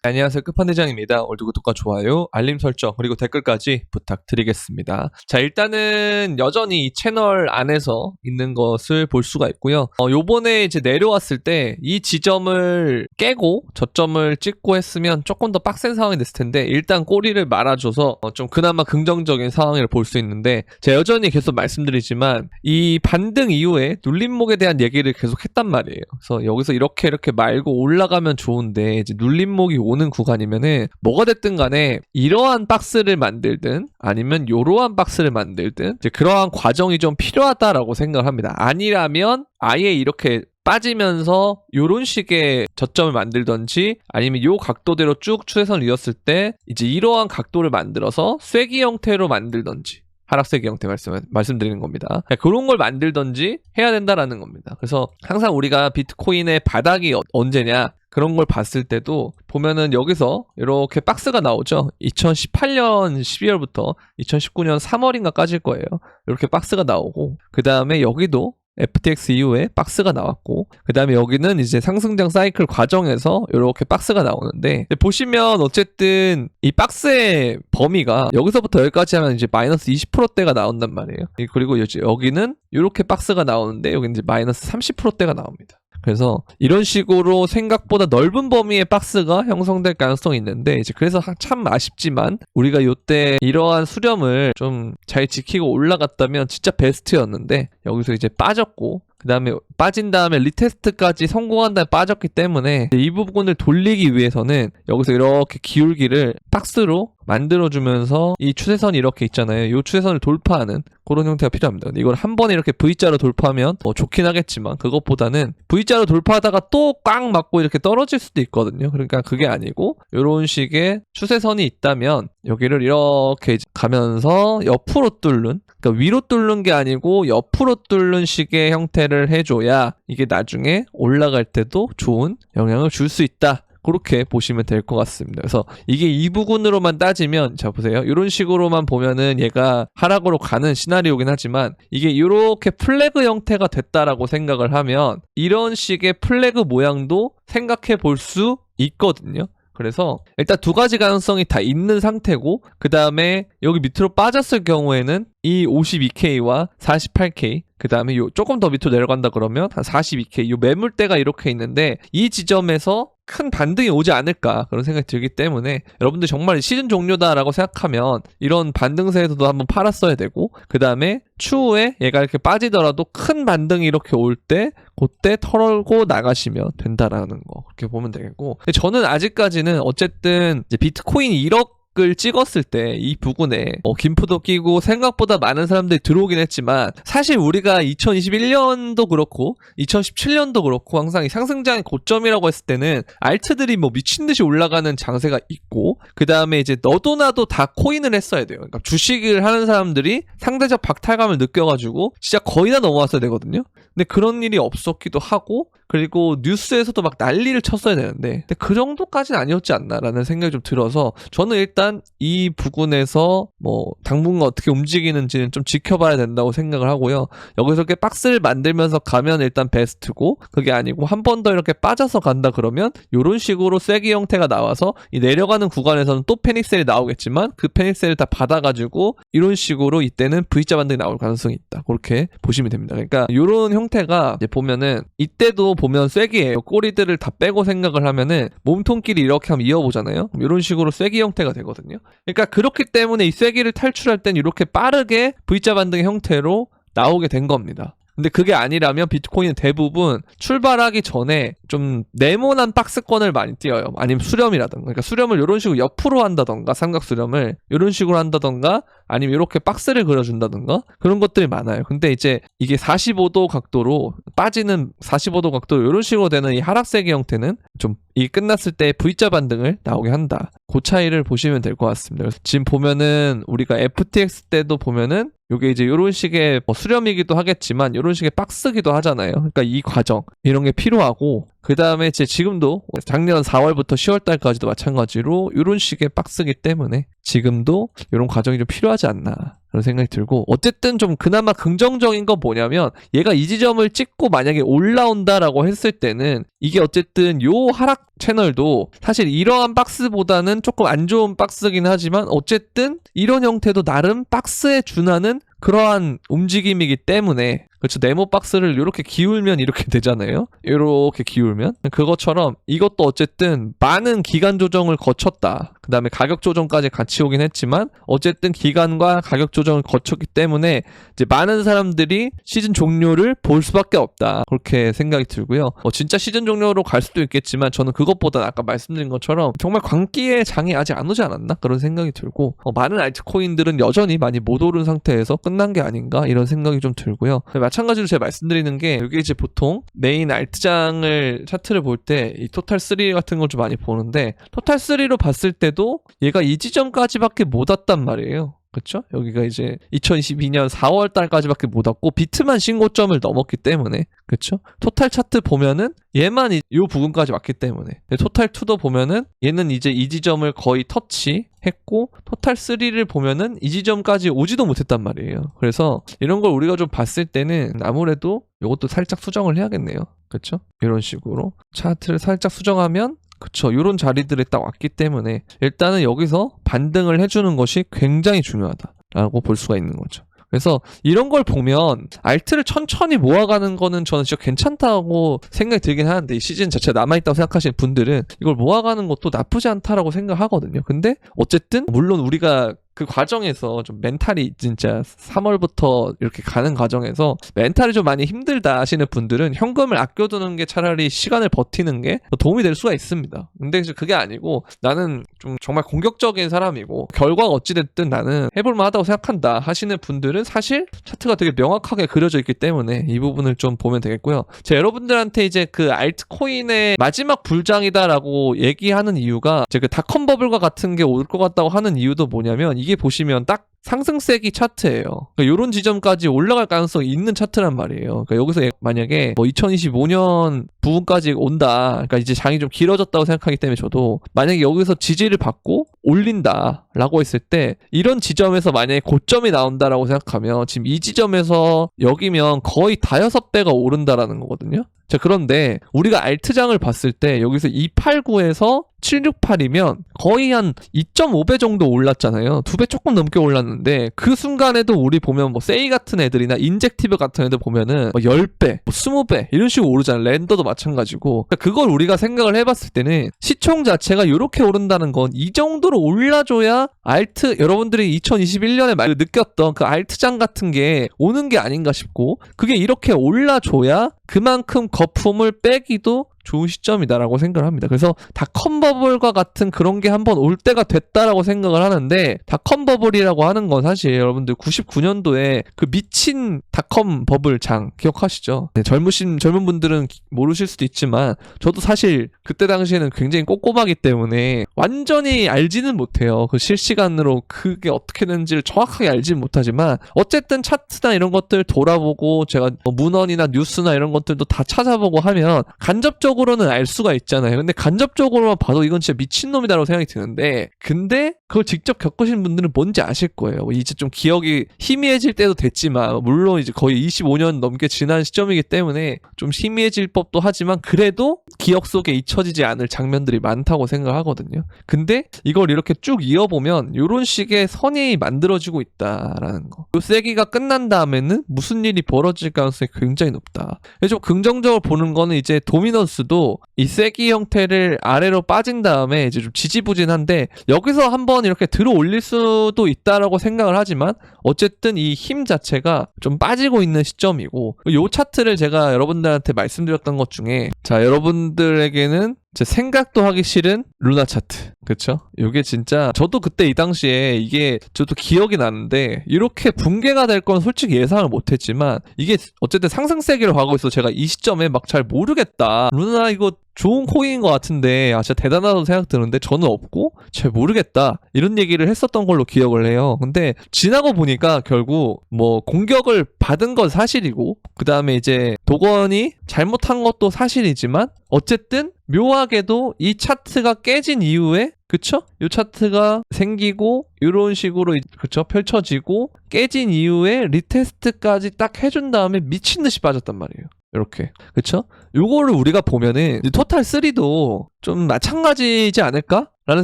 안녕하세요. 끝판대장입니다. 오늘도 구독과 좋아요, 알림 설정, 그리고 댓글까지 부탁드리겠습니다. 자, 일단은 여전히 이 채널 안에서 있는 것을 볼 수가 있고요. 요번에 이제 내려왔을 때 이 지점을 깨고 저점을 찍고 했으면 조금 더 빡센 상황이 됐을 텐데, 일단 꼬리를 말아줘서 좀 그나마 긍정적인 상황을 볼 수 있는데, 제가 여전히 계속 말씀드리지만 이 반등 이후에 눌림목에 대한 얘기를 계속 했단 말이에요. 그래서 여기서 이렇게 말고 올라가면 좋은데, 이제 눌림목이 오는 구간이면은 뭐가 됐든 간에 이러한 박스를 만들든 아니면 이러한 박스를 만들든 이제 그러한 과정이 좀 필요하다라고 생각을 합니다. 아니라면 아예 이렇게 빠지면서 이런 식의 저점을 만들던지, 아니면 이 각도대로 쭉 추세선을 이었을 때 이제 이러한 각도를 만들어서 쐐기 형태로 만들던지, 하락세기 형태 말씀드리는 겁니다. 그런 걸 만들던지 해야 된다라는 겁니다. 그래서 항상 우리가 비트코인의 바닥이 언제냐, 그런 걸 봤을 때도 보면은 여기서 이렇게 박스가 나오죠. 2018년 12월부터 2019년 3월인가 까질 거예요. 이렇게 박스가 나오고, 그 다음에 여기도 FTX 이후에 박스가 나왔고, 그 다음에 여기는 이제 상승장 사이클 과정에서 이렇게 박스가 나오는데, 보시면 어쨌든 이 박스의 범위가 여기서부터 여기까지 하면 이제 마이너스 20%대가 나온단 말이에요. 그리고 여기는 이렇게 박스가 나오는데, 여기 이제 마이너스 30%대가 나옵니다. 그래서 이런 식으로 생각보다 넓은 범위의 박스가 형성될 가능성이 있는데, 이제 그래서 참 아쉽지만 우리가 이때 이러한 수렴을 좀 잘 지키고 올라갔다면 진짜 베스트였는데, 여기서 이제 빠졌고, 그 다음에 빠진 다음에 리테스트까지 성공한 다음에 빠졌기 때문에 이 부분을 돌리기 위해서는 여기서 이렇게 기울기를 박스로 만들어주면서 이 추세선이 이렇게 있잖아요. 이 추세선을 돌파하는 그런 형태가 필요합니다. 근데 이걸 한 번에 이렇게 V자로 돌파하면 좋긴 하겠지만, 그것보다는 V자로 돌파하다가 또 꽉 맞고 이렇게 떨어질 수도 있거든요. 그러니까 그게 아니고 이런 식의 추세선이 있다면 여기를 이렇게 가면서 옆으로 뚫는, 그러니까 위로 뚫는 게 아니고 옆으로 뚫는 식의 형태를 해줘야 이게 나중에 올라갈 때도 좋은 영향을 줄 수 있다. 그렇게 보시면 될 것 같습니다. 그래서 이게 이 부분으로만 따지면, 자 보세요. 이런 식으로만 보면은 얘가 하락으로 가는 시나리오긴 하지만, 이게 이렇게 플래그 형태가 됐다라고 생각을 하면 이런 식의 플래그 모양도 생각해 볼 수 있거든요. 그래서 일단 두 가지 가능성이 다 있는 상태고, 그 다음에 여기 밑으로 빠졌을 경우에는 이 52K와 48K, 그 다음에 조금 더 밑으로 내려간다 그러면 한 42K, 요 매물대가 이렇게 있는데, 이 지점에서 큰 반등이 오지 않을까 그런 생각이 들기 때문에, 여러분들 정말 시즌 종료다라고 생각하면 이런 반등세에서도 한번 팔았어야 되고, 그 다음에 추후에 얘가 이렇게 빠지더라도 큰 반등이 이렇게 올 때 그때 털고 나가시면 된다라는 거, 그렇게 보면 되겠고, 저는 아직까지는 어쨌든 이제 비트코인이 1억을 찍었을 때 이 부분에 김프도 끼고 생각보다 많은 사람들이 들어오긴 했지만, 사실 우리가 2021년도 그렇고 2017년도 그렇고 항상 이 상승장의 고점이라고 했을 때는 알트들이 뭐 미친듯이 올라가는 장세가 있고, 그 다음에 이제 너도 나도 다 코인을 했어야 돼요. 그러니까 주식을 하는 사람들이 상대적 박탈감을 느껴가지고 진짜 거의 다 넘어왔어야 되거든요. 근데 그런 일이 없었기도 하고, 그리고 뉴스에서도 막 난리를 쳤어야 되는데, 근데 그 정도까지는 아니었지 않나라는 생각이 좀 들어서, 저는 일단 이 부분에서 뭐 당분간 어떻게 움직이는지는 좀 지켜봐야 된다고 생각을 하고요. 여기서 이렇게 박스를 만들면서 가면 일단 베스트고, 그게 아니고 한 번 더 이렇게 빠져서 간다 그러면 이런 식으로 쐐기 형태가 나와서 이 내려가는 구간에서는 또 패닉셀이 나오겠지만, 그 패닉셀을 다 받아가지고 이런 식으로 이때는 V자 반등이 나올 가능성이 있다. 그렇게 보시면 됩니다. 그러니까 이런 형태가 이제 보면은, 이때도 보면 쐐기예요. 꼬리들을 다 빼고 생각을 하면은 몸통끼리 이렇게 한번 이어보잖아요. 이런 식으로 쐐기 형태가 되거든요. 그러니까 그렇기 때문에 이 쐐기를 탈출할 땐 이렇게 빠르게 V자 반등의 형태로 나오게 된 겁니다. 근데 그게 아니라면 비트코인은 대부분 출발하기 전에 좀 네모난 박스권을 많이 띄어요. 아니면 수렴이라던가, 그러니까 수렴을 이런 식으로 옆으로 한다던가, 삼각 수렴을 이런 식으로 한다던가, 아니면 이렇게 박스를 그려준다던가, 그런 것들이 많아요. 근데 이제 이게 45도 각도로 빠지는, 45도 각도로 이런 식으로 되는 이 하락세기 형태는 좀 이게 끝났을 때 V자 반등을 나오게 한다. 그 차이를 보시면 될 것 같습니다. 그래서 지금 보면은 우리가 FTX 때도 보면은 요게 이제 이런 식의 수렴이기도 하겠지만 이런 식의 박스기도 하잖아요. 그러니까 이 과정, 이런 게 필요하고, 그 다음에 지금도 작년 4월부터 10월달까지도 마찬가지로 이런 식의 박스기 때문에 지금도 이런 과정이 좀 필요하지 않나 그런 생각이 들고, 어쨌든 좀 그나마 긍정적인 건 뭐냐면 얘가 이 지점을 찍고 만약에 올라온다라고 했을 때는 이게 어쨌든 요 하락 채널도 사실 이러한 박스보다는 조금 안 좋은 박스긴 하지만 어쨌든 이런 형태도 나름 박스에 준하는 그러한 움직임이기 때문에, 그렇죠. 네모 박스를 이렇게 기울면 이렇게 되잖아요. 이렇게 기울면 그것처럼 이것도 어쨌든 많은 기간 조정을 거쳤다. 그 다음에 가격 조정까지 같이 오긴 했지만 어쨌든 기간과 가격 조정을 거쳤기 때문에 이제 많은 사람들이 시즌 종료를 볼 수밖에 없다. 그렇게 생각이 들고요. 진짜 시즌 종료로 갈 수도 있겠지만 저는 그것보다 아까 말씀드린 것처럼 정말 광기의 장이 아직 안 오지 않았나? 그런 생각이 들고, 많은 알트코인들은 여전히 많이 못 오른 상태에서 끝난 게 아닌가? 이런 생각이 좀 들고요. 마찬가지로 제가 말씀드리는 게, 여기 이제 보통 메인 알트장을 차트를 볼 때 이 토탈3 같은 걸 좀 많이 보는데, 토탈3로 봤을 때도 얘가 이 지점까지밖에 못 왔단 말이에요. 그렇죠? 여기가 이제 2022년 4월 달까지밖에 못 왔고 비트만 신고점을 넘었기 때문에, 그렇죠? 토탈 차트 보면은 얘만 이 부분까지 왔기 때문에, 토탈 2도 보면은 얘는 이제 이 지점을 거의 터치했고 토탈 3를 보면은 이 지점까지 오지도 못했단 말이에요. 그래서 이런 걸 우리가 좀 봤을 때는 아무래도 이것도 살짝 수정을 해야겠네요. 그렇죠? 이런 식으로 차트를 살짝 수정하면, 그쵸, 요런 자리들에 딱 왔기 때문에 일단은 여기서 반등을 해주는 것이 굉장히 중요하다라고 볼 수가 있는 거죠. 그래서 이런 걸 보면 알트를 천천히 모아가는 거는 저는 진짜 괜찮다고 생각이 들긴 하는데, 이 시즌 자체가 남아있다고 생각하시는 분들은 이걸 모아가는 것도 나쁘지 않다라고 생각하거든요. 근데 어쨌든 물론 우리가 그 과정에서 좀 멘탈이 진짜 3월부터 이렇게 가는 과정에서 멘탈이 좀 많이 힘들다 하시는 분들은 현금을 아껴두는 게 차라리 시간을 버티는 게 도움이 될 수가 있습니다. 근데 그게 아니고 나는 좀 정말 공격적인 사람이고 결과가 어찌됐든 나는 해볼만 하다고 생각한다 하시는 분들은 사실 차트가 되게 명확하게 그려져 있기 때문에 이 부분을 좀 보면 되겠고요. 제가 여러분들한테 이제 그 알트코인의 마지막 불장이다라고 얘기하는 이유가, 제가 그 닷컴 버블과 같은 게 올 것 같다고 하는 이유도 뭐냐면, 이게 보시면 딱 상승세기 차트예요. 그러니까 이런 지점까지 올라갈 가능성이 있는 차트란 말이에요. 그러니까 여기서 만약에 뭐 2025년 부분까지 온다, 그러니까 이제 장이 좀 길어졌다고 생각하기 때문에 저도 만약에 여기서 지지를 받고 올린다라고 했을 때 이런 지점에서 만약에 고점이 나온다라고 생각하면 지금 이 지점에서 여기면 거의 다 6배가 오른다라는 거거든요. 자, 그런데 우리가 알트장을 봤을 때 여기서 289에서 768이면 거의 한 2.5배 정도 올랐잖아요. 2배 조금 넘게 올랐는데 그 순간에도 우리 보면 뭐 세이 같은 애들이나 인젝티브 같은 애들 보면은 뭐 10배, 뭐 20배 이런 식으로 오르잖아요. 랜더도 마찬가지고. 그러니까 그걸 우리가 생각을 해봤을 때는 시총 자체가 이렇게 오른다는 건 이 정도로 올라줘야 알트, 여러분들이 2021년에 말 느꼈던 그 알트장 같은 게 오는 게 아닌가 싶고, 그게 이렇게 올라줘야 그만큼 거품을 빼기도 좋은 시점이다라고 생각을 합니다. 그래서 닷컴 버블과 같은 그런 게 한번 올 때가 됐다라고 생각을 하는데, 닷컴 버블이라고 하는 건 사실 여러분들 99년도에 그 미친 닷컴 버블 장 기억하시죠? 네, 젊은 분들은 모르실 수도 있지만 저도 사실 그때 당시에는 굉장히 꼼꼼하기 때문에 완전히 알지는 못해요. 그 실시간으로 그게 어떻게 되는지를 정확하게 알지는 못하지만 어쨌든 차트나 이런 것들 돌아보고 제가 뭐 문헌이나 뉴스나 이런 것들도 다 찾아보고 하면 간접적으로는 알 수가 있잖아요. 근데 간접적으로만 봐도 이건 진짜 미친놈이다라고 생각이 드는데, 근데 그걸 직접 겪으신 분들은 뭔지 아실 거예요. 이제 좀 기억이 희미해질 때도 됐지만, 물론 이제 거의 25년 넘게 지난 시점이기 때문에 좀 희미해질 법도 하지만 그래도 기억 속에 잊혀지지 않을 장면들이 많다고 생각하거든요. 근데 이걸 이렇게 쭉 이어보면 이런 식의 선이 만들어지고 있다라는 거. 이 세기가 끝난 다음에는 무슨 일이 벌어질 가능성이 굉장히 높다. 좀 긍정적으로 보는 거는 이제 도미넌스도 이 세기 형태를 아래로 빠진 다음에 이제 좀 지지부진한데 여기서 한번 이렇게 들어 올릴 수도 있다라고 생각을 하지만 어쨌든 이 힘 자체가 좀 빠지고 있는 시점이고, 이 차트를 제가 여러분들한테 말씀드렸던 것 중에, 자, 여러분들에게는 제 생각도 하기 싫은 루나 차트. 그쵸? 이게 진짜 저도 그때 이 당시에 이게 저도 기억이 나는데 이렇게 붕괴가 될 건 솔직히 예상을 못했지만 이게 어쨌든 상승세기로 가고 있어. 제가 이 시점에 막 잘 모르겠다. 루나 이거 좋은 코인인 것 같은데 진짜 대단하다고 생각 드는데 저는 없고 잘 모르겠다 이런 얘기를 했었던 걸로 기억을 해요. 근데 지나고 보니까 결국 뭐 공격을 받은 건 사실이고 그 다음에 이제 도건이 잘못한 것도 사실이지만 어쨌든 묘하게도 이 차트가 깨진 이후에 그쵸? 이 차트가 생기고 이런 식으로 그쵸? 펼쳐지고 깨진 이후에 리테스트까지 딱 해준 다음에 미친 듯이 빠졌단 말이에요. 이렇게 그쵸? 요거를 우리가 보면은 토탈 3도 좀 마찬가지지 않을까? 라는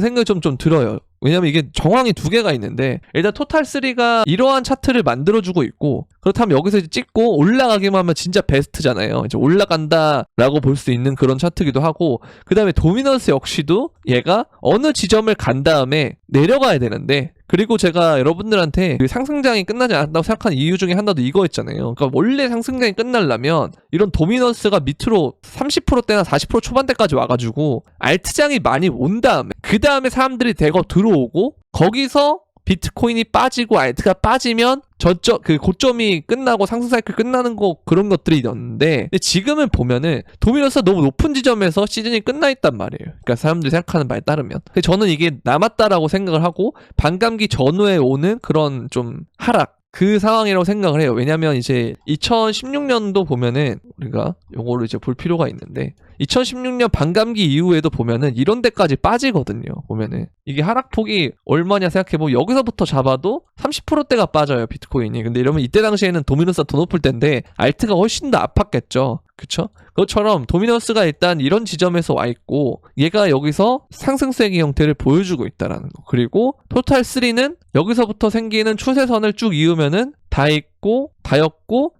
생각이 좀 들어요. 왜냐면 이게 정황이 두 개가 있는데 일단 토탈 3가 이러한 차트를 만들어주고 있고 그렇다면 여기서 이제 찍고 올라가기만 하면 진짜 베스트잖아요. 이제 올라간다라고 볼 수 있는 그런 차트기도 하고 그 다음에 도미넌스 역시도 얘가 어느 지점을 간 다음에 내려가야 되는데 그리고 제가 여러분들한테 그 상승장이 끝나지 않았다고 생각하는 이유 중에 하나도 이거였잖아요. 그러니까 원래 상승장이 끝나려면 이런 도미넌스가 밑으로 30%대나 40% 초반대까지 와가지고 알트장이 많이 온 다음에 그 다음에 사람들이 대거 들어오고 거기서 비트코인이 빠지고 알트가 빠지면 저쪽 그 고점이 끝나고 상승 사이클 끝나는 거 그런 것들이 있는데 근데 지금은 보면은 도미넌스가 너무 높은 지점에서 시즌이 끝나 있단 말이에요. 그러니까 사람들이 생각하는 바에 따르면 저는 이게 남았다라고 생각을 하고 반감기 전후에 오는 그런 좀 하락 그 상황이라고 생각을 해요. 왜냐면 이제 2016년도 보면은 우리가 요거를 이제 볼 필요가 있는데 2016년 반감기 이후에도 보면은 이런 데까지 빠지거든요. 보면은 이게 하락폭이 얼마냐 생각해보면 여기서부터 잡아도 30%대가 빠져요 비트코인이. 근데 이러면 이때 당시에는 도미넌스가 더 높을 텐데 알트가 훨씬 더 아팠겠죠. 그쵸? 그것처럼 도미넌스가 일단 이런 지점에서 와 있고 얘가 여기서 상승세기 형태를 보여주고 있다라는 거. 그리고 토탈 3는 여기서부터 생기는 추세선을 쭉 이으면은 다였고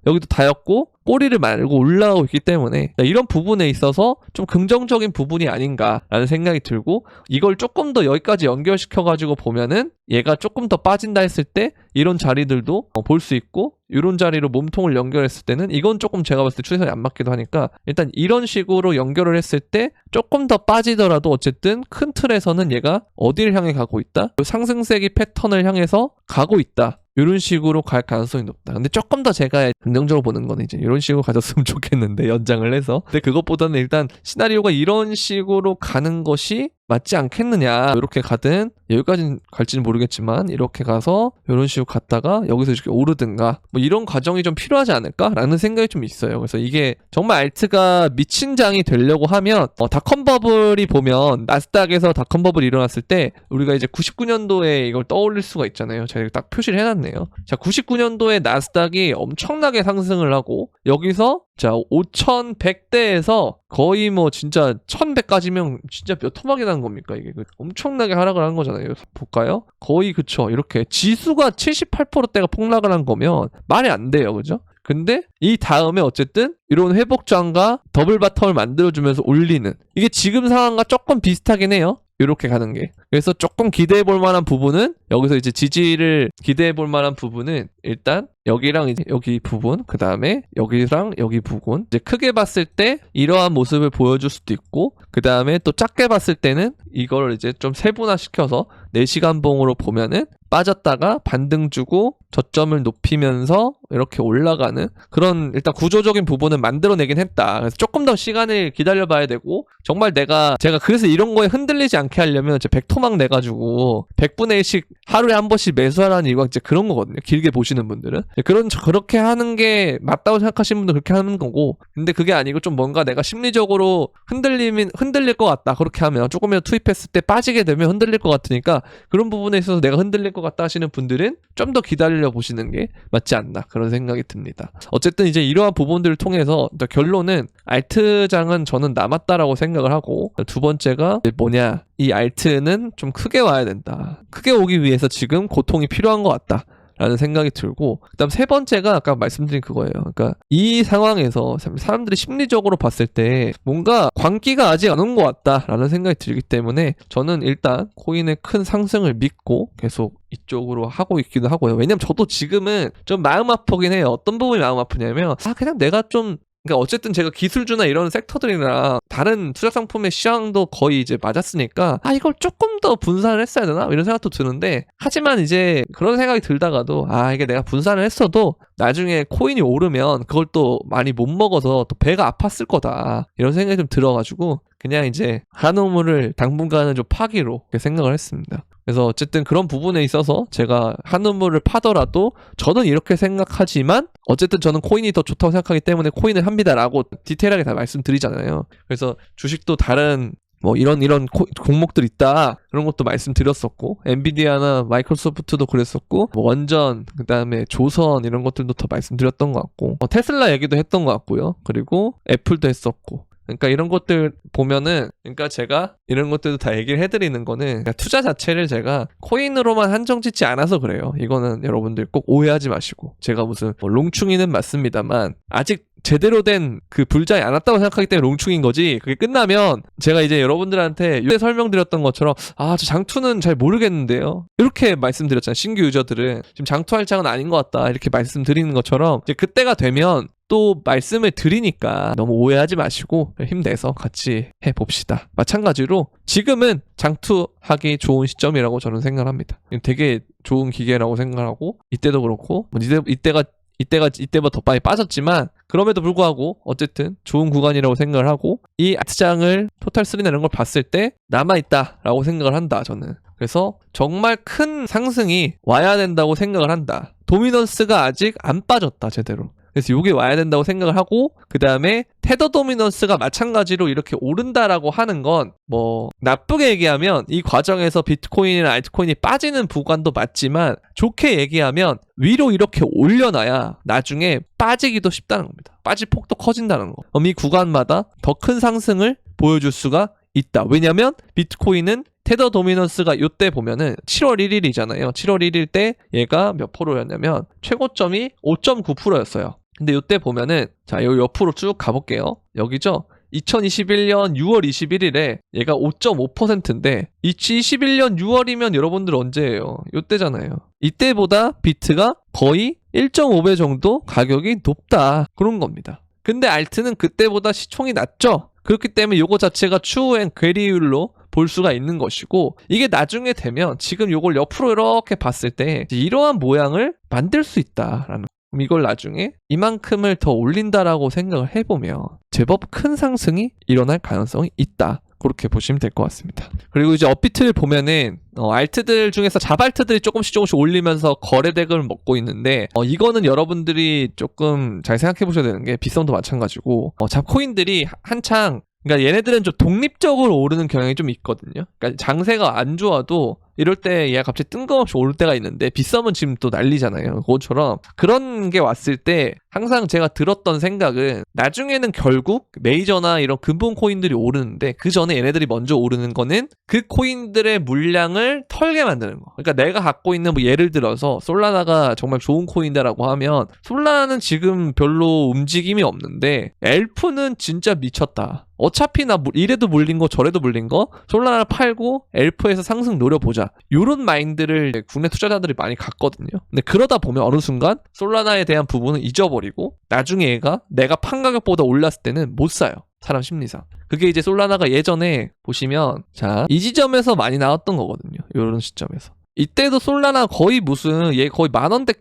여기도 다였고 꼬리를 말고 올라가고 있기 때문에 이런 부분에 있어서 좀 긍정적인 부분이 아닌가라는 생각이 들고 이걸 조금 더 여기까지 연결시켜가지고 보면은 얘가 조금 더 빠진다 했을 때 이런 자리들도 볼 수 있고 이런 자리로 몸통을 연결했을 때는 이건 조금 제가 봤을 때 추세선이 안 맞기도 하니까 일단 이런 식으로 연결을 했을 때 조금 더 빠지더라도 어쨌든 큰 틀에서는 얘가 어디를 향해 가고 있다? 상승세기 패턴을 향해서 가고 있다. 이런 식으로 갈 가능성이 높다. 근데 조금 더 제가 긍정적으로 보는 거는 이제 이런 식으로 가졌으면 좋겠는데 연장을 해서. 근데 그것보다는 일단 시나리오가 이런 식으로 가는 것이 맞지 않겠느냐. 이렇게 가든 여기까지는 갈지는 모르겠지만 이렇게 가서 이런 식으로 갔다가 여기서 이렇게 오르든가 뭐 이런 과정이 좀 필요하지 않을까라는 생각이 좀 있어요. 그래서 이게 정말 알트가 미친 장이 되려고 하면 닷컴 버블이 보면 나스닥에서 닷컴 버블이 일어났을 때 우리가 이제 99년도에 이걸 떠올릴 수가 있잖아요. 제가 딱 표시를 해놨네요. 자, 99년도에 나스닥이 엄청나게 상승을 하고 여기서 자 5100대에서 거의 뭐 진짜 1100까지면 진짜 몇 토막이 난 겁니까 이게 엄청나게 하락을 한 거잖아요. 볼까요? 거의 그쵸 이렇게 지수가 78%대가 폭락을 한 거면 말이 안 돼요. 그죠? 근데 이 다음에 어쨌든 이런 회복장과 더블 바텀을 만들어주면서 올리는 이게 지금 상황과 조금 비슷하긴 해요. 이렇게 가는 게. 그래서 조금 기대해 볼 만한 부분은 여기서 이제 지지를 기대해 볼 만한 부분은 일단 여기랑 이제 여기 부분 그 다음에 여기랑 여기 부분 이제 크게 봤을 때 이러한 모습을 보여줄 수도 있고 그 다음에 또 작게 봤을 때는 이걸 이제 좀 세분화 시켜서 4시간 봉으로 보면은 빠졌다가 반등 주고 저점을 높이면서 이렇게 올라가는 그런 일단 구조적인 부분은 만들어내긴 했다. 그래서 조금 더 시간을 기다려봐야 되고 정말 제가 그래서 이런 거에 흔들리지 않게 하려면 이제 100토막 내가지고 100분의 1씩 하루에 한 번씩 매수하라는 이유가 이제 그런 거거든요. 길게 보시는 분들은 그렇게 하는 게 맞다고 생각하시는 분들 그렇게 하는 거고 근데 그게 아니고 좀 뭔가 내가 심리적으로 흔들릴 것 같다. 그렇게 하면 조금이라도 투입했을 때 빠지게 되면 흔들릴 것 같으니까 그런 부분에 있어서 내가 흔들릴 것 같다 하시는 분들은 좀 더 기다려 보시는 게 맞지 않나 그런 생각이 듭니다. 어쨌든 이제 이러한 부분들을 통해서 결론은 알트장은 저는 남았다라고 생각을 하고 두 번째가 뭐냐 이 알트는 좀 크게 와야 된다. 크게 오기 위해서 지금 고통이 필요한 것 같다. 라는 생각이 들고 그다음 세 번째가 아까 말씀드린 그거예요. 그러니까 이 상황에서 사람들이 심리적으로 봤을 때 뭔가 광기가 아직 안 온 것 같다라는 생각이 들기 때문에 저는 일단 코인의 큰 상승을 믿고 계속 이쪽으로 하고 있기도 하고요. 왜냐면 저도 지금은 좀 마음 아프긴 해요. 어떤 부분이 마음 아프냐면 그냥 내가 좀 그러니까 어쨌든 제가 기술주나 이런 섹터들이나 다른 투자 상품의 시장도 거의 이제 맞았으니까 이걸 조금 더 분산을 했어야 되나 이런 생각도 드는데 하지만 이제 그런 생각이 들다가도 이게 내가 분산을 했어도 나중에 코인이 오르면 그걸 또 많이 못 먹어서 또 배가 아팠을 거다 이런 생각이 좀 들어가지고 그냥 이제 한우물을 당분간은 좀 파기로 생각을 했습니다. 그래서 어쨌든 그런 부분에 있어서 제가 한우물을 파더라도 저는 이렇게 생각하지만 어쨌든 저는 코인이 더 좋다고 생각하기 때문에 코인을 합니다라고 디테일하게 다 말씀드리잖아요. 그래서 주식도 다른 뭐 이런 종목들 있다 그런 것도 말씀드렸었고, 엔비디아나 마이크로소프트도 그랬었고, 뭐 원전, 그 다음에 조선 이런 것들도 더 말씀드렸던 것 같고, 테슬라 얘기도 했던 것 같고요. 그리고 애플도 했었고. 그러니까 이런 것들 보면은, 그러니까 제가 이런 것들도 다 얘기를 해드리는 거는, 그러니까 투자 자체를 제가 코인으로만 한정 짓지 않아서 그래요. 이거는 여러분들 꼭 오해하지 마시고, 제가 무슨 뭐 롱충이는 맞습니다만 아직 제대로 된 그 불장이 안 왔다고 생각하기 때문에 롱충인 거지, 그게 끝나면 제가 이제 여러분들한테 이때 설명드렸던 것처럼 저 장투는 잘 모르겠는데요, 이렇게 말씀드렸잖아요. 신규 유저들은 지금 장투할 장은 아닌 것 같다 이렇게 말씀드리는 것처럼, 이제 그때가 되면 또 말씀을 드리니까 너무 오해하지 마시고 힘내서 같이 해봅시다. 마찬가지로 지금은 장투하기 좋은 시점이라고 저는 생각합니다. 되게 좋은 기계라고 생각하고, 이때도 그렇고, 이때보다 더 많이 빠졌지만 그럼에도 불구하고 어쨌든 좋은 구간이라고 생각을 하고, 이 아트장을 토탈3나 이런 걸 봤을 때 남아있다라고 생각을 한다, 저는. 그래서 정말 큰 상승이 와야 된다고 생각을 한다. 도미넌스가 아직 안 빠졌다, 제대로. 그래서 이게 와야 된다고 생각을 하고, 그 다음에 테더 도미넌스가 마찬가지로 이렇게 오른다라고 하는 건, 뭐 나쁘게 얘기하면 이 과정에서 비트코인이나 알트코인이 빠지는 구간도 맞지만, 좋게 얘기하면 위로 이렇게 올려놔야 나중에 빠지기도 쉽다는 겁니다. 빠질 폭도 커진다는 거. 그럼 이 구간마다 더 큰 상승을 보여줄 수가 있다. 왜냐면 비트코인은 테더 도미넌스가 이때 보면은 7월 1일이잖아요. 7월 1일 때 얘가 몇 프로였냐면 최고점이 5.9%였어요. 근데 이때 보면은, 자, 요 옆으로 쭉 가볼게요. 여기죠? 2021년 6월 21일에 얘가 5.5%인데, 2021년 6월이면 여러분들 언제예요? 이때잖아요. 이때보다 비트가 거의 1.5배 정도 가격이 높다, 그런 겁니다. 근데 알트는 그때보다 시총이 낮죠? 그렇기 때문에 요거 자체가 추후엔 괴리율로 볼 수가 있는 것이고, 이게 나중에 되면 지금 요걸 옆으로 이렇게 봤을 때 이러한 모양을 만들 수 있다라는, 그럼 이걸 나중에 이만큼을 더 올린다라고 생각을 해보면 제법 큰 상승이 일어날 가능성이 있다, 그렇게 보시면 될 것 같습니다. 그리고 이제 업비트를 보면은 알트들 중에서 잡알트들이 조금씩 올리면서 거래대금을 먹고 있는데, 이거는 여러분들이 조금 잘 생각해 보셔야 되는 게, 빗썸도 마찬가지고 잡코인들이 한창, 그러니까 얘네들은 좀 독립적으로 오르는 경향이 좀 있거든요. 그러니까 장세가 안 좋아도 이럴 때 얘가 갑자기 뜬금없이 오를 때가 있는데, 빗썸은 지금 또 난리잖아요. 그것처럼 그런 게 왔을 때 항상 제가 들었던 생각은, 나중에는 결국 메이저나 이런 근본 코인들이 오르는데 그 전에 얘네들이 먼저 오르는 거는 그 코인들의 물량을 털게 만드는 거. 그러니까 내가 갖고 있는, 뭐 예를 들어서 솔라나가 정말 좋은 코인이다라고 하면, 솔라나는 지금 별로 움직임이 없는데 엘프는 진짜 미쳤다. 어차피 나 이래도 물린 거 저래도 물린 거, 솔라나를 팔고 엘프에서 상승 노려보자, 요런 마인드를 국내 투자자들이 많이 갖거든요. 근데 그러다 보면 어느 순간 솔라나에 대한 부분은 잊어버리고, 나중에 얘가 내가 판 가격보다 올랐을 때는 못 사요, 사람 심리상. 그게 이제 솔라나가 예전에 보시면, 자, 이 지점에서 많이 나왔던 거거든요. 요런 시점에서. 이때도 솔라나 거의 무슨, 얘 거의 만원대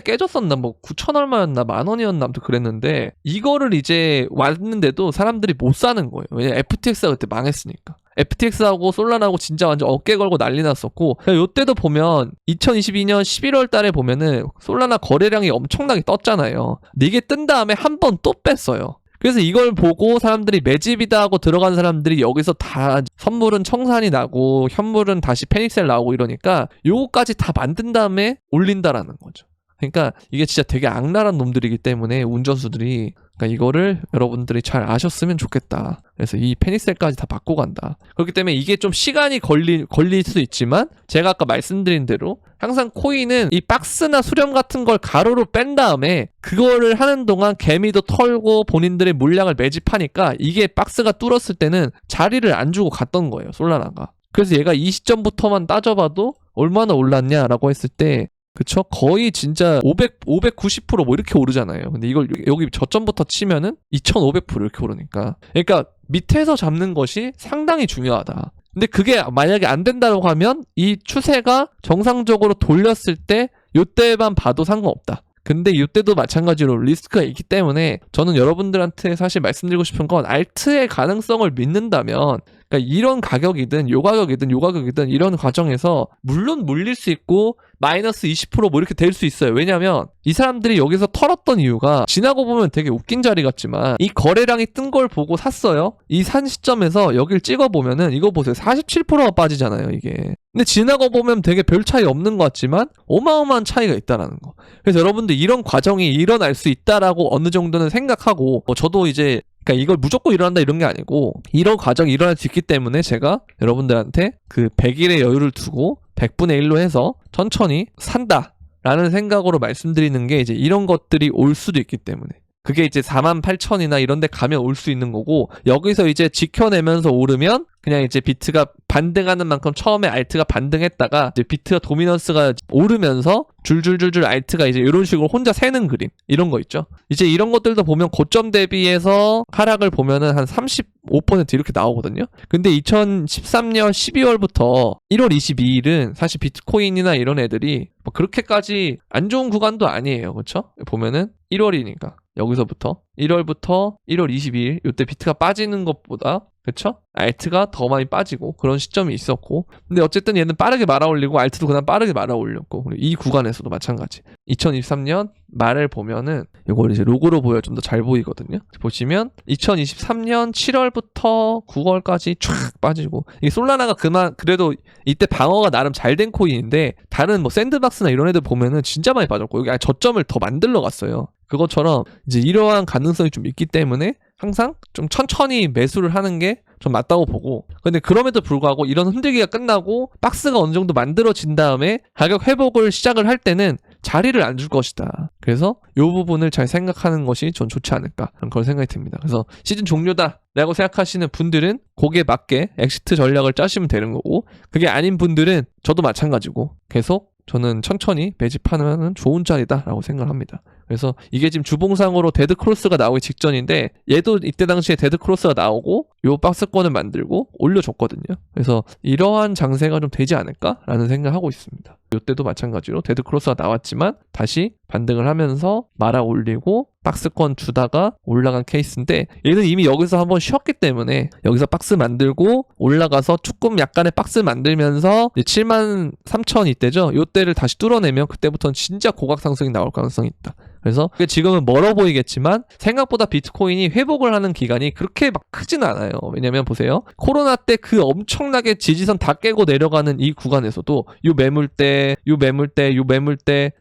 깨졌었나, 뭐 9천 얼마였나, 만원이었나, 아무튼 그랬는데, 이거를 이제 왔는데도 사람들이 못 사는 거예요. 왜냐면 FTX가 그때 망했으니까. FTX하고 솔라나하고 진짜 완전 어깨 걸고 난리 났었고, 요때도 보면 2022년 11월 달에 보면은 솔라나 거래량이 엄청나게 떴잖아요. 근데 이게 뜬 다음에 한 번 또 뺐어요. 그래서 이걸 보고 사람들이 매집이다 하고 들어간 사람들이 여기서 다 선물은 청산이 나고 현물은 다시 페닉셀 나오고 이러니까 요거까지 다 만든 다음에 올린다라는 거죠. 그러니까 이게 진짜 되게 악랄한 놈들이기 때문에, 운전수들이. 그러니까 이거를 여러분들이 잘 아셨으면 좋겠다. 그래서 이 페닉셀까지 다 바꿔 간다. 그렇기 때문에 이게 좀 시간이 걸릴 수 있지만, 제가 아까 말씀드린 대로 항상 코인은 이 박스나 수렴 같은 걸 가로로 뺀 다음에 그거를 하는 동안 개미도 털고 본인들의 물량을 매집하니까, 이게 박스가 뚫었을 때는 자리를 안 주고 갔던 거예요, 솔라나가. 그래서 얘가 이 시점부터만 따져봐도 얼마나 올랐냐라고 했을 때, 그쵸? 거의 진짜 590% 뭐 이렇게 오르잖아요. 근데 이걸 여기 저점부터 치면은 2500% 이렇게 오르니까. 그러니까 밑에서 잡는 것이 상당히 중요하다. 근데 그게 만약에 안 된다고 하면 이 추세가 정상적으로 돌렸을 때 요때만 봐도 상관없다. 근데 이때도 마찬가지로 리스크가 있기 때문에, 저는 여러분들한테 사실 말씀드리고 싶은 건, 알트의 가능성을 믿는다면, 그러니까 그러니까 이런 가격이든 요 가격이든 요 가격이든 이런 과정에서 물론 물릴 수 있고 마이너스 20%뭐 이렇게 될 수 있어요. 왜냐면 이 사람들이 여기서 털었던 이유가 지나고 보면 되게 웃긴 자리 같지만 이 거래량이 뜬 걸 보고 샀어요. 이 산 시점에서 여길 찍어보면은 이거 보세요. 47%가 빠지잖아요, 이게. 근데 지나고 보면 되게 별 차이 없는 것 같지만 어마어마한 차이가 있다라는 거. 그래서 여러분들 이런 과정이 일어날 수 있다라고 어느 정도는 생각하고 저도 이제 그러니까 이걸 무조건 일어난다 이런 게 아니고 이런 과정이 일어날 수 있기 때문에 제가 여러분들한테 그 100일의 여유를 두고 100분의 1로 해서 천천히 산다라는 생각으로 말씀드리는 게 이제 이런 것들이 올 수도 있기 때문에 그게 이제 48,000이나 이런 데 가면 올 수 있는 거고 여기서 이제 지켜내면서 오르면 그냥 이제 비트가 반등하는 만큼 처음에 알트가 반등했다가 이제 비트가 도미넌스가 오르면서 줄줄줄줄 알트가 이제 이런 식으로 혼자 새는 그림 이런 거 있죠. 이제 이런 것들도 보면 고점 대비해서 하락을 보면은 한 35% 이렇게 나오거든요. 근데 2013년 12월부터 1월 22일은 사실 비트코인이나 이런 애들이 뭐 그렇게까지 안 좋은 구간도 아니에요. 그렇죠? 보면은 1월이니까 여기서부터 1월부터 1월 22일 이때 비트가 빠지는 것보다 그쵸? 알트가 더 많이 빠지고 그런 시점이 있었고 근데 어쨌든 얘는 빠르게 말아올리고 알트도 그냥 빠르게 말아올렸고 그리고 이 구간에서도 마찬가지 2023년 말을 보면은 이걸 이제 로고로 보여 좀 더 잘 보이거든요. 보시면 2023년 7월부터 9월까지 촥 빠지고 이게 솔라나가 그래도 이때 방어가 나름 잘 된 코인인데 다른 뭐 샌드박스나 이런 애들 보면은 진짜 많이 빠졌고 여기 저점을 더 만들러 갔어요. 그것처럼 이제 이러한 가능성이 좀 있기 때문에 항상 좀 천천히 매수를 하는 게 좀 맞다고 보고 근데 그럼에도 불구하고 이런 흔들기가 끝나고 박스가 어느 정도 만들어진 다음에 가격 회복을 시작을 할 때는 자리를 안 줄 것이다. 그래서 이 부분을 잘 생각하는 것이 전 좋지 않을까 그런 생각이 듭니다. 그래서 시즌 종료다 라고 생각하시는 분들은 거기에 맞게 엑시트 전략을 짜시면 되는 거고 그게 아닌 분들은 저도 마찬가지고 계속 저는 천천히 매집하면 좋은 자리다 라고 생각을 합니다. 그래서 이게 지금 주봉상으로 데드크로스가 나오기 직전인데 얘도 이때 당시에 데드크로스가 나오고 요 박스권을 만들고 올려줬거든요. 그래서 이러한 장세가 좀 되지 않을까라는 생각을 하고 있습니다. 이때도 마찬가지로 데드크로스가 나왔지만 다시 반등을 하면서 말아 올리고 박스권 주다가 올라간 케이스인데 얘는 이미 여기서 한번 쉬었기 때문에 여기서 박스 만들고 올라가서 조금 약간의 박스 만들면서 73,000 이때죠. 이때를 다시 뚫어내면 그때부터는 진짜 고각 상승이 나올 가능성이 있다. 그래서 지금은 멀어 보이겠지만 생각보다 비트코인이 회복을 하는 기간이 그렇게 막 크지는 않아요. 왜냐면 보세요. 코로나 때 그 엄청나게 지지선 다 깨고 내려가는 이 구간에서도 요 매물대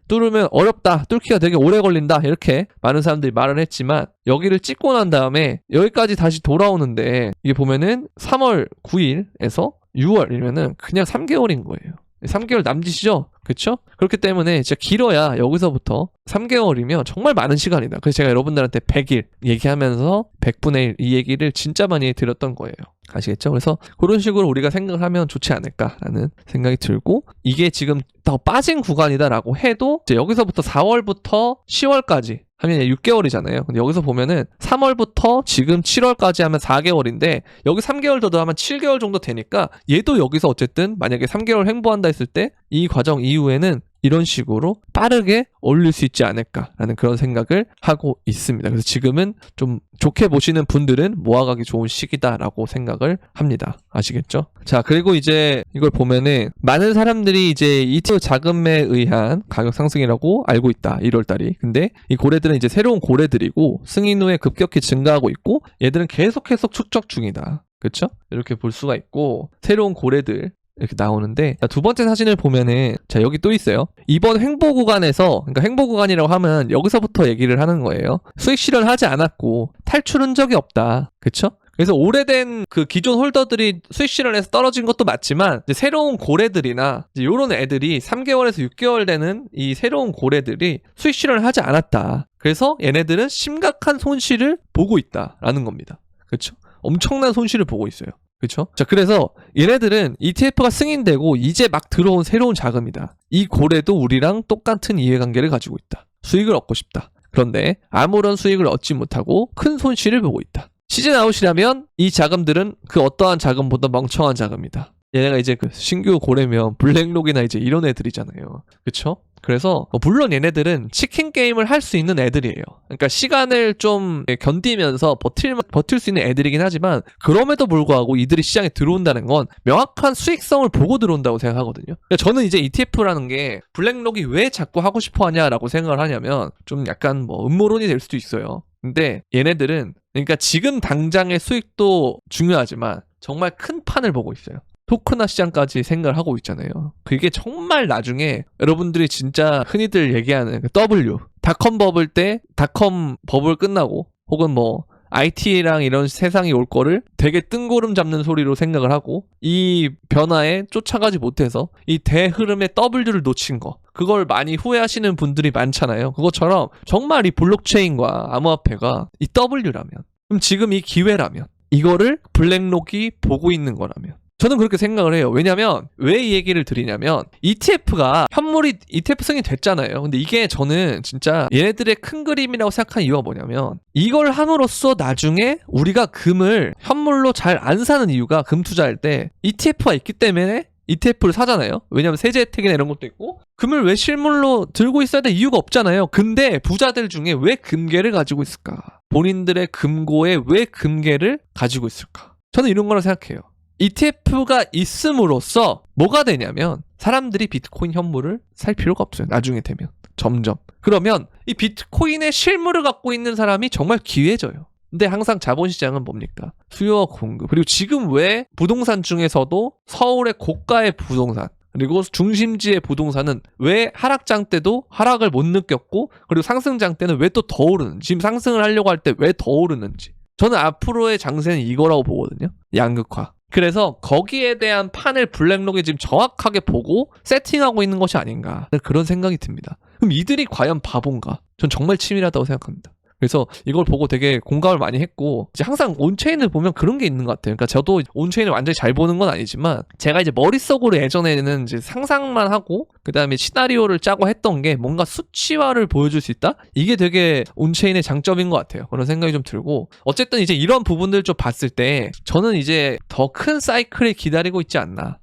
뚫으면 어렵다. 뚫기가 되게 오래 걸린다. 이렇게 많은 사람들이 말을 했지만 여기를 찍고 난 다음에 여기까지 다시 돌아오는데 이게 보면은 3월 9일에서 6월이면은 그냥 3개월인 거예요. 3개월 남짓이죠? 그쵸? 그렇기 때문에 진짜 길어야 여기서부터 3개월이면 정말 많은 시간이다. 그래서 제가 여러분들한테 100일 얘기하면서 100분의 1 이 얘기를 진짜 많이 드렸던 거예요. 아시겠죠? 그래서 그런 식으로 우리가 생각을 하면 좋지 않을까라는 생각이 들고 이게 지금 더 빠진 구간이다라고 해도 이제 여기서부터 4월부터 10월까지 하면 6개월이잖아요. 근데 여기서 보면은 3월부터 지금 7월까지 하면 4개월인데 여기 3개월 더 하면 7개월 정도 되니까 얘도 여기서 어쨌든 만약에 3개월 횡보한다 했을 때 이 과정 이후에는 이런 식으로 빠르게 올릴 수 있지 않을까라는 그런 생각을 하고 있습니다. 그래서 지금은 좀 좋게 보시는 분들은 모아가기 좋은 시기다라고 생각을 합니다. 아시겠죠? 자, 그리고 이제 이걸 보면은 많은 사람들이 이제 ETF 자금에 의한 가격 상승이라고 알고 있다. 1월달이. 근데 이 고래들은 이제 새로운 고래들이고 승인 후에 급격히 증가하고 있고 얘들은 계속 축적 중이다. 그렇죠? 이렇게 볼 수가 있고 새로운 고래들 이렇게 나오는데 자, 두 번째 사진을 보면은 자 여기 또 있어요. 이번 횡보 구간에서 그러니까 횡보 구간이라고 하면 여기서부터 얘기를 하는 거예요. 수익 실현하지 않았고 탈출은 적이 없다. 그쵸? 그래서 오래된 그 기존 홀더들이 수익 실현해서 떨어진 것도 맞지만 이제 새로운 고래들이나 이제 요런 애들이 3개월에서 6개월 되는 이 새로운 고래들이 수익 실현을 하지 않았다. 그래서 얘네들은 심각한 손실을 보고 있다라는 겁니다. 그쵸? 엄청난 손실을 보고 있어요. 그렇죠? 자, 그래서 얘네들은 ETF가 승인되고 이제 막 들어온 새로운 자금이다. 이 고래도 우리랑 똑같은 이해관계를 가지고 있다. 수익을 얻고 싶다. 그런데 아무런 수익을 얻지 못하고 큰 손실을 보고 있다. 시즌 아웃이라면 이 자금들은 그 어떠한 자금보다 멍청한 자금이다. 얘네가 이제 그 신규 고래면 블랙록이나 이제 이런 애들이잖아요. 그쵸? 그래서 물론 얘네들은 치킨 게임을 할 수 있는 애들이에요. 그러니까 시간을 좀 견디면서 버틸 수 있는 애들이긴 하지만 그럼에도 불구하고 이들이 시장에 들어온다는 건 명확한 수익성을 보고 들어온다고 생각하거든요. 그러니까 저는 이제 ETF라는 게 블랙록이 왜 자꾸 하고 싶어 하냐라고 생각을 하냐면 좀 약간 뭐 음모론이 될 수도 있어요. 근데 얘네들은 그러니까 지금 당장의 수익도 중요하지만 정말 큰 판을 보고 있어요. 토크나 시장까지 생각을 하고 있잖아요. 그게 정말 나중에 여러분들이 진짜 흔히들 얘기하는 그 W, 닷컴 버블 때 닷컴 버블 끝나고 혹은 뭐 IT랑 이런 세상이 올 거를 되게 뜬구름 잡는 소리로 생각을 하고 이 변화에 쫓아가지 못해서 이 대흐름의 W를 놓친 거 그걸 많이 후회하시는 분들이 많잖아요. 그것처럼 정말 이 블록체인과 암호화폐가 이 W라면 그럼 지금 이 기회라면 이거를 블랙록이 보고 있는 거라면 저는 그렇게 생각을 해요. 왜냐면 왜 이 얘기를 드리냐면 ETF가 현물이 ETF 승인이 됐잖아요. 근데 이게 저는 진짜 얘네들의 큰 그림이라고 생각하는 이유가 뭐냐면 이걸 함으로써 나중에 우리가 금을 현물로 잘 안 사는 이유가 금 투자할 때 ETF가 있기 때문에 ETF를 사잖아요. 왜냐면 세제 혜택이나 이런 것도 있고 금을 왜 실물로 들고 있어야 될 이유가 없잖아요. 근데 부자들 중에 왜 금괴를 가지고 있을까? 본인들의 금고에 왜 금괴를 가지고 있을까? 저는 이런 거라 생각해요. ETF가 있음으로써 뭐가 되냐면 사람들이 비트코인 현물을 살 필요가 없어요. 나중에 되면 점점 그러면 이 비트코인의 실물을 갖고 있는 사람이 정말 귀해져요. 근데 항상 자본시장은 뭡니까? 수요와 공급. 그리고 지금 왜 부동산 중에서도 서울의 고가의 부동산 그리고 중심지의 부동산은 왜 하락장 때도 하락을 못 느꼈고 그리고 상승장 때는 왜 또 더 오르는지 지금 상승을 하려고 할 때 왜 더 오르는지 저는 앞으로의 장세는 이거라고 보거든요. 양극화. 그래서 거기에 대한 판을 블랙록이 지금 정확하게 보고 세팅하고 있는 것이 아닌가 그런 생각이 듭니다. 그럼 이들이 과연 바본가? 전 정말 치밀하다고 생각합니다. 그래서 이걸 보고 되게 공감을 많이 했고 이제 항상 온체인을 보면 그런 게 있는 것 같아요. 그러니까 저도 온체인을 완전히 잘 보는 건 아니지만 제가 이제 머릿속으로 예전에는 이제 상상만 하고 그 다음에 시나리오를 짜고 했던 게 뭔가 수치화를 보여줄 수 있다? 이게 되게 온체인의 장점인 것 같아요. 그런 생각이 좀 들고 어쨌든 이제 이런 부분들 좀 봤을 때 저는 이제 더 큰 사이클이 기다리고 있지 않나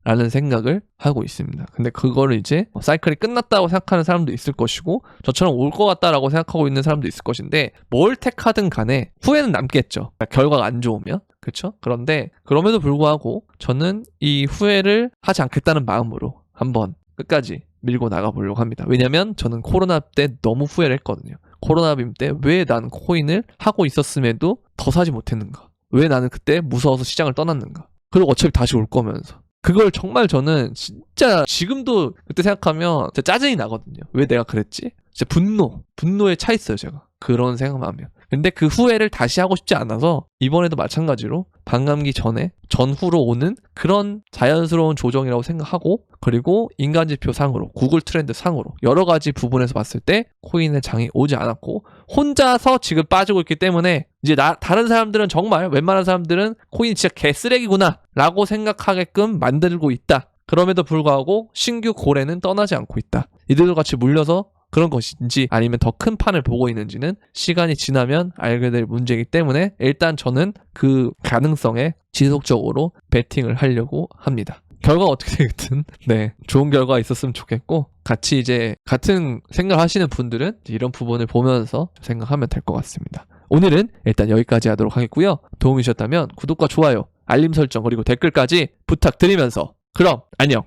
라는 생각을 하고 있습니다. 근데 그거를 이제 사이클이 끝났다고 생각하는 사람도 있을 것이고 저처럼 올 것 같다라고 생각하고 있는 사람도 있을 것인데 뭘 택하든 간에 후회는 남겠죠. 결과가 안 좋으면. 그렇죠? 그런데 그럼에도 불구하고 저는 이 후회를 하지 않겠다는 마음으로 한번 끝까지 밀고 나가보려고 합니다. 왜냐면 저는 코로나 때 너무 후회를 했거든요. 코로나 빔 때 왜 난 코인을 하고 있었음에도 더 사지 못했는가? 왜 나는 그때 무서워서 시장을 떠났는가? 그리고 어차피 다시 올 거면서. 그걸 정말 저는 진짜 지금도 그때 생각하면 진짜 짜증이 나거든요. 왜 내가 그랬지? 진짜 분노에 차 있어요, 제가. 그런 생각만 하면. 근데 그 후회를 다시 하고 싶지 않아서 이번에도 마찬가지로 반감기 전후로 오는 그런 자연스러운 조정이라고 생각하고 그리고 인간지표 상으로 구글 트렌드 상으로 여러 가지 부분에서 봤을 때 코인의 장이 오지 않았고 혼자서 지금 빠지고 있기 때문에 이제 다른 사람들은 정말 웬만한 사람들은 코인이 진짜 개쓰레기구나 라고 생각하게끔 만들고 있다. 그럼에도 불구하고 신규 고래는 떠나지 않고 있다. 이들과 같이 물려서 그런 것인지 아니면 더 큰 판을 보고 있는지는 시간이 지나면 알게 될 문제이기 때문에 일단 저는 그 가능성에 지속적으로 베팅을 하려고 합니다. 결과가 어떻게 되겠든 네 좋은 결과가 있었으면 좋겠고 같이 이제 같은 생각을 하시는 분들은 이런 부분을 보면서 생각하면 될 것 같습니다. 오늘은 일단 여기까지 하도록 하겠고요. 도움이 되셨다면 구독과 좋아요, 알림 설정 그리고 댓글까지 부탁드리면서 그럼 안녕.